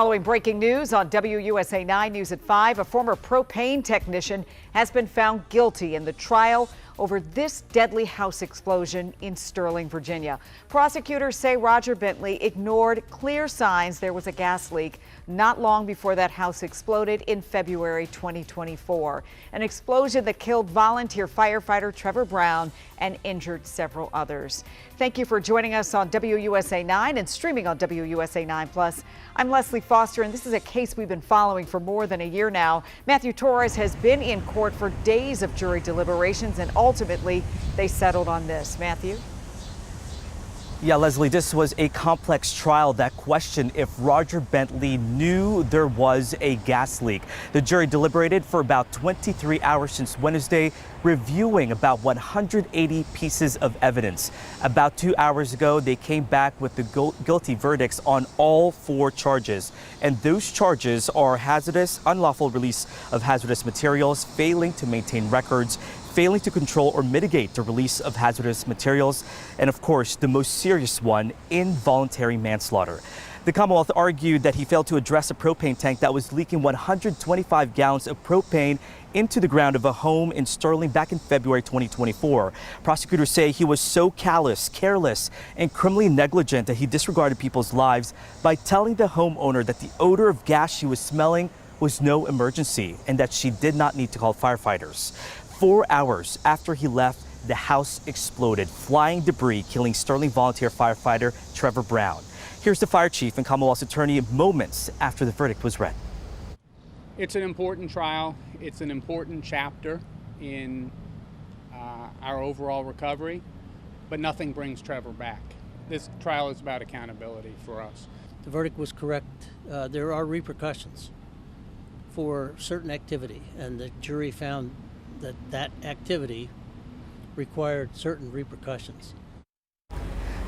Following breaking news on WUSA 9 News at 5, a former propane technician has been found guilty in the trial over this deadly house explosion in Sterling, Virginia. Prosecutors say Roger Bentley ignored clear signs there was a gas leak not long before that house exploded in February 2024. An explosion that killed volunteer firefighter Trevor Brown and injured several others. Thank you for joining us on WUSA 9 and streaming on WUSA 9 Plus. I'm Leslie Foster, and this is a case we've been following for more than a year now. Matthew Torres has been in court for days of jury deliberations, and ultimately they settled on this. Matthew? Yeah, Leslie, this was a complex trial that questioned if Roger Bentley knew there was a gas leak. The jury deliberated for about 23 hours since Wednesday, reviewing about 180 pieces of evidence. About 2 hours ago, they came back with the guilty verdicts on all 4 charges. And those charges are hazardous, unlawful release of hazardous materials, failing to maintain records, failing to control or mitigate the release of hazardous materials, and of course, the most serious one, involuntary manslaughter. The Commonwealth argued that he failed to address a propane tank that was leaking 125 gallons of propane into the ground of a home in Sterling back in February 2024. Prosecutors say he was so callous, careless, and criminally negligent that he disregarded people's lives by telling the homeowner that the odor of gas she was smelling was no emergency and that she did not need to call firefighters. 4 hours after he left, the house exploded, flying debris, killing Sterling volunteer firefighter Trevor Brown. Here's the fire chief and Commonwealth's attorney moments after the verdict was read. It's an important trial. It's an important chapter in our overall recovery, but nothing brings Trevor back. This trial is about accountability for us. The verdict was correct. There are repercussions for certain activity, and the jury found that activity required certain repercussions.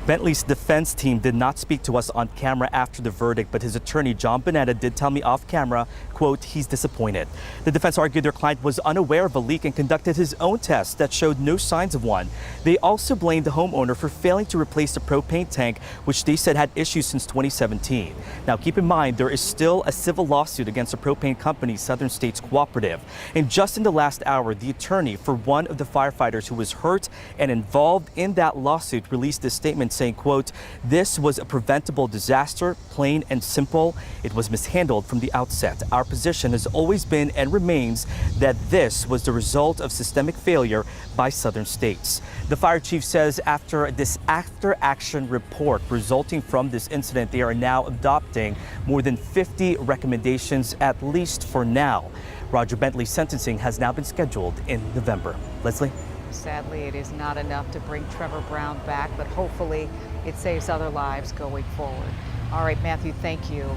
Bentley's defense team did not speak to us on camera after the verdict, but his attorney, John Bonetta, did tell me off camera, quote, he's disappointed. The defense argued their client was unaware of a leak and conducted his own test that showed no signs of one. They also blamed the homeowner for failing to replace the propane tank, which they said had issues since 2017. Now, keep in mind, there is still a civil lawsuit against the propane company, Southern States Cooperative. And just in the last hour, the attorney for one of the firefighters who was hurt and involved in that lawsuit released this statement saying, quote, this was a preventable disaster, plain and simple. It was mishandled from the outset. Our position has always been and remains that this was the result of systemic failure by Southern States. The fire chief says after this after-action report resulting from this incident, they are now adopting more than 50 recommendations, at least for now. Roger Bentley's sentencing has now been scheduled in November. Leslie? Sadly, it is not enough to bring Trevor Brown back, but hopefully it saves other lives going forward. All right, Matthew, thank you.